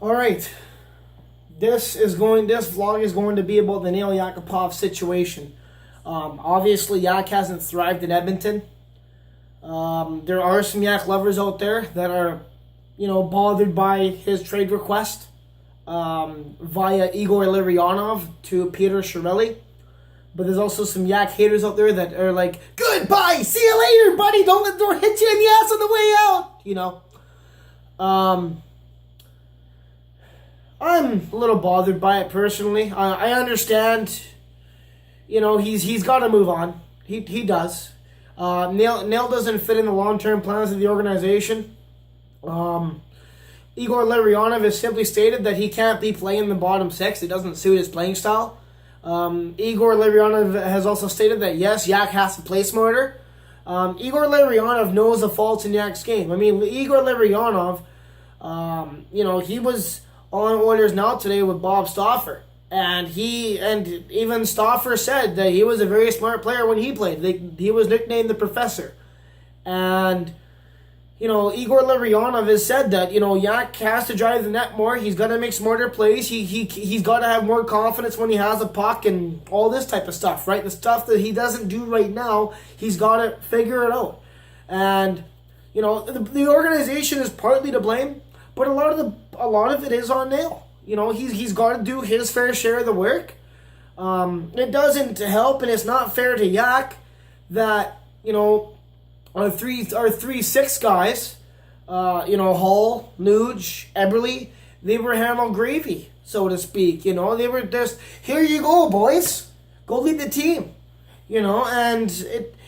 All right. This vlog is going to be about the Nail Yakupov situation. Obviously, Yak hasn't thrived in Edmonton. There are some Yak lovers out there that are, bothered by his trade request via Igor Larionov to Peter Chiarelli. But there's also some Yak haters out there that are like, goodbye, see you later, buddy. Don't let the door hit you in the ass on the way out. I'm a little bothered by it personally. I understand, he's got to move on. He does. Nail doesn't fit in the long-term plans of the organization. Igor Larionov has simply stated that he can't be playing the bottom six. It doesn't suit his playing style. Igor Larionov has also stated that, yes, Yak has to play smarter. Igor Larionov knows the faults in Yak's game. I mean, Igor Larionov, he was on Oilers Now today with Bob Stauffer. And even Stauffer said that he was a very smart player when he played. He was nicknamed the Professor. And, Igor Larionov has said that, Yak has to drive the net more. He's got to make smarter plays. He's got to have more confidence when he has a puck and all this type of stuff, right? The stuff that he doesn't do right now, he's got to figure it out. And, the organization is partly to blame, but a lot of it is on Nail. He's got to do his fair share of the work. It doesn't help, and it's not fair to Yak that, our three 6 guys, Hall, Nuge, Eberle, they were handled gravy, so to speak. They were just, here you go, boys. Go lead the team. And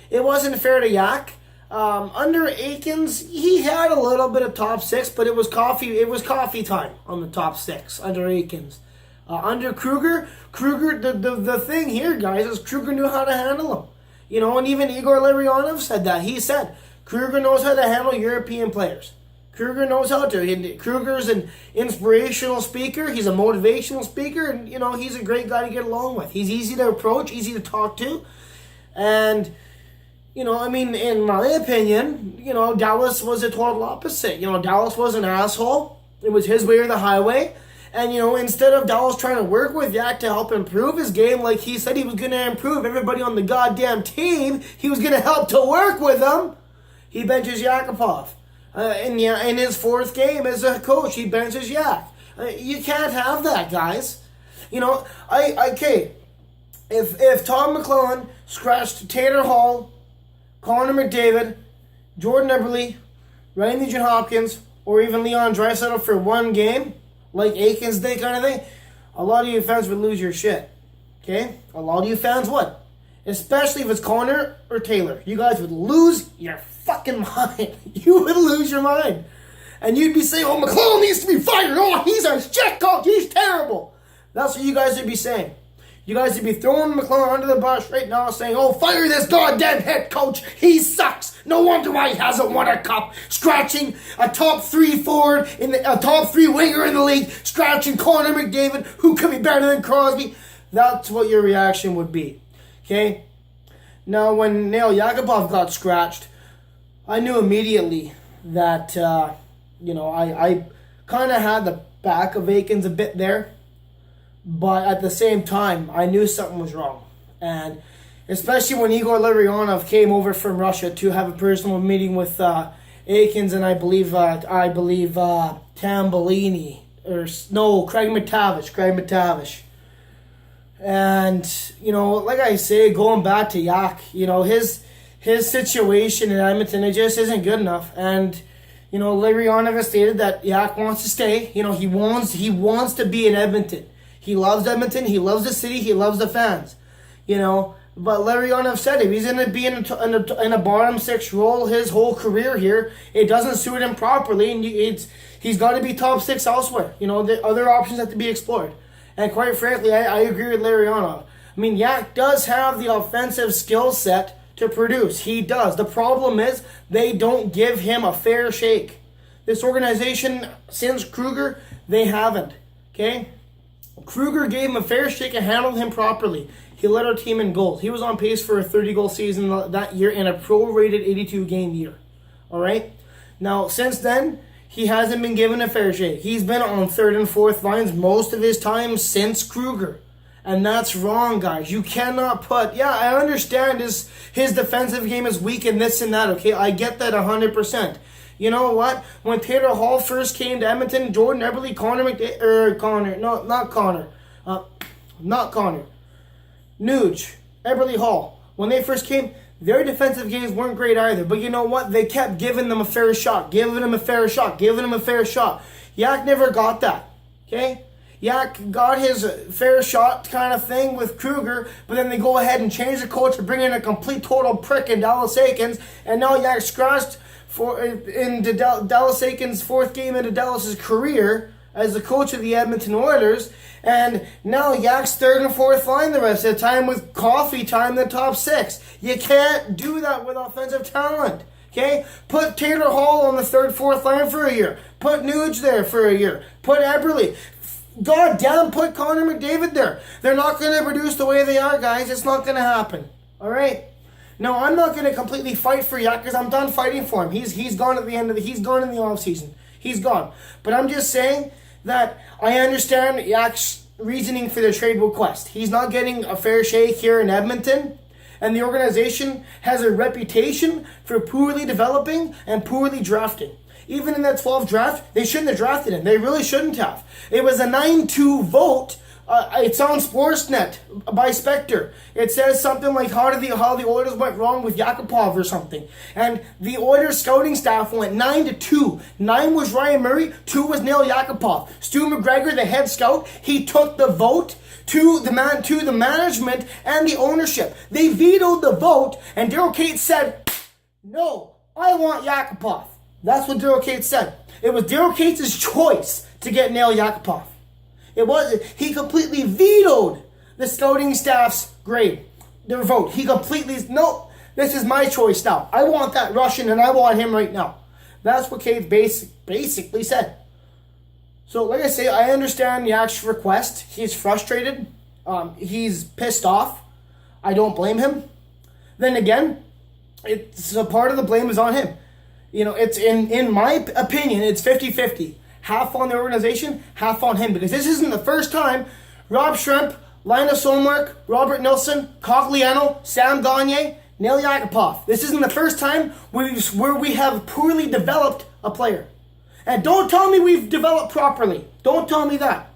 it wasn't fair to Yak. Under Aikens, he had a little bit of top 6, but it was coffee time on the top 6 under Aikens. Under Kruger, the thing here, guys, is Kruger knew how to handle him. And even Igor Larionov said that. He said, Kruger knows how to handle European players. Kruger knows how to. Kruger's an inspirational speaker. He's a motivational speaker. And, he's a great guy to get along with. He's easy to approach, easy to talk to. And, in my opinion, Dallas was a total opposite. Dallas was an asshole. It was his way or the highway. And, instead of Dallas trying to work with Yak to help improve his game, like he said he was going to improve everybody on the goddamn team, he was going to help to work with them, he benches Yakupov. In his 4th game as a coach, he benches Yak. You can't have that, guys. If Tom McClellan scratched Taylor Hall, Connor McDavid, Jordan Eberle, Ryan Nugent-Hopkins, or even Leon Draisaitl for one game, like Aikens Day kind of thing, a lot of you fans would lose your shit. Okay? A lot of you fans would. Especially if it's Connor or Taylor. You guys would lose your fucking mind. You would lose your mind. And you'd be saying, oh, McClellan needs to be fired. Oh, he's a shit coach. He's terrible. That's what you guys would be saying. You guys would be throwing McClellan under the bus right now saying, oh, fire this goddamn head coach. He sucks. No wonder why he hasn't won a cup. Scratching a top 3 forward, a top 3 winger in the league. Scratching Connor McDavid, who could be better than Crosby. That's what your reaction would be. Okay? Now, when Nail Yakupov got scratched, I knew immediately that, I kind of had the back of Aikens a bit there. But at the same time, I knew something was wrong. And especially when Igor Larionov came over from Russia to have a personal meeting with Aikens and I believe Tambellini. Craig McTavish. And, like I say, going back to Yak, his situation in Edmonton, it just isn't good enough. And, Larionov has stated that Yak wants to stay. He wants to be in Edmonton. He loves Edmonton. He loves the city. He loves the fans. But Larionov said if he's going to be in a bottom 6 role his whole career here, it doesn't suit him properly, and he's got to be top 6 elsewhere. The other options have to be explored. And quite frankly, I agree with Larionov. I mean, Yak does have the offensive skill set to produce. He does. The problem is they don't give him a fair shake. This organization, since Kruger, they haven't. Okay? Kruger gave him a fair shake and handled him properly. He led our team in goals. He was on pace for a 30-goal season that year in a prorated 82-game year. All right? Now, since then, he hasn't been given a fair shake. He's been on third and fourth lines most of his time since Kruger. And that's wrong, guys. You cannot put... Yeah, I understand his defensive game is weak and this and that, okay? I get that 100%. You know what? When Taylor Hall first came to Edmonton, Jordan Eberle, Nuge, Eberle Hall. When they first came, their defensive games weren't great either. But you know what? They kept giving them a fair shot. Yak never got that. Okay? Yak got his fair shot kind of thing with Kruger, but then they go ahead and change the coach to bring in a complete total prick in Dallas Eakins, and now Yak scratched into Dallas Eakins' fourth game into Dallas's career as the coach of the Edmonton Oilers, and now Yak's third and fourth line the rest of the time with coffee time in the top six. You can't do that with offensive talent. Okay? Put Taylor Hall on the third, fourth line for a year. Put Nuge there for a year. Put Eberle. God damn, put Connor McDavid there. They're not going to produce the way they are, guys. It's not going to happen. All right? Now, I'm not going to completely fight for Yak because I'm done fighting for him. He's gone at the end of he's gone in the offseason. He's gone. But I'm just saying that I understand Yak's reasoning for the trade request. He's not getting a fair shake here in Edmonton. And the organization has a reputation for poorly developing and poorly drafting. Even in that 12 draft, they shouldn't have drafted him. They really shouldn't have. It was a 9-2 vote. It's on Sportsnet by Spectre. It says something like how the Oilers went wrong with Yakupov or something. And the Oilers scouting staff went 9-2. 9 was Ryan Murray, 2 was Neil Yakupov. Stu McGregor, the head scout, he took the vote to the management and the ownership. They vetoed the vote, and Daryl Cates said, "No, I want Yakupov." That's what Daryl Cates said. It was Daryl Cates' choice to get Neil Yakupov. He completely vetoed the scouting staff's their vote. He completely, no, this is my choice now. I want that Russian and I want him right now. That's what Cates basically said. So, like I say, I understand Yak's request. He's frustrated. He's pissed off. I don't blame him. Then again, it's a part of the blame is on him. You know, it's in my opinion, it's 50-50. Half on the organization, half on him. Because this isn't the first time Rob Schremp, Linus Olmark, Robert Nilsson, Cogliano, Sam Gagner, Neil Yakupov. This isn't the first time where we have poorly developed a player. And don't tell me we've developed properly. Don't tell me that.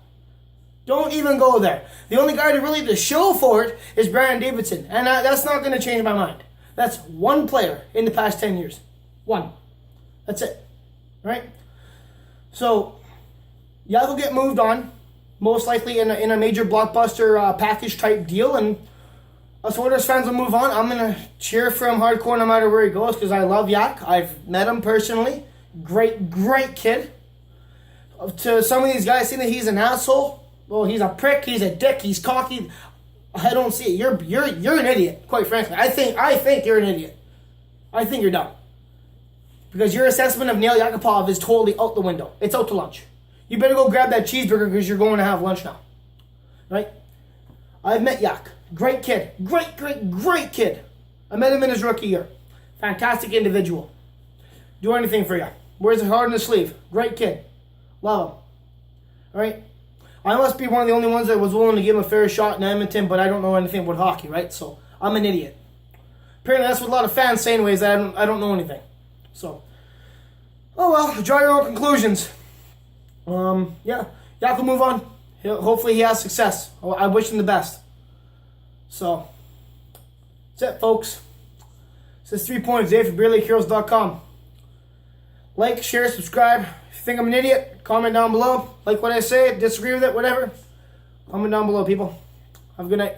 Don't even go there. The only guy to show for it is Brandon Davidson. And that's not going to change my mind. That's one player in the past 10 years. One. That's it. Right? So, Yak will get moved on. Most likely in a major blockbuster package type deal. And us Oilers fans will move on. I'm going to cheer for him hardcore no matter where he goes because I love Yak. I've met him personally. Great kid. To some of these guys saying that he's an asshole. Well, he's a prick. He's a dick. He's cocky. I don't see it. You're an idiot, quite frankly. I think you're an idiot. I think you're dumb. Because your assessment of Neil Yakupov is totally out the window. It's out to lunch. You better go grab that cheeseburger because you're going to have lunch now. Right? I've met Yak. Great kid. Great kid. I met him in his rookie year. Fantastic individual. Do anything for you. Wears it hard in the sleeve. Great kid. Love him. Alright? I must be one of the only ones that was willing to give him a fair shot in Edmonton, but I don't know anything about hockey, right? So, I'm an idiot. Apparently, that's what a lot of fans say anyways, that I don't know anything. So, oh well, draw your own conclusions. Yeah, Yak will move on. Hopefully he has success. I wish him the best. So, that's it, folks. This is 3 Points, Dave from BeerLakeHeroes.com. Like, share, subscribe. If you think I'm an idiot, comment down below. Like what I say, disagree with it, whatever. Comment down below, people. Have a good night.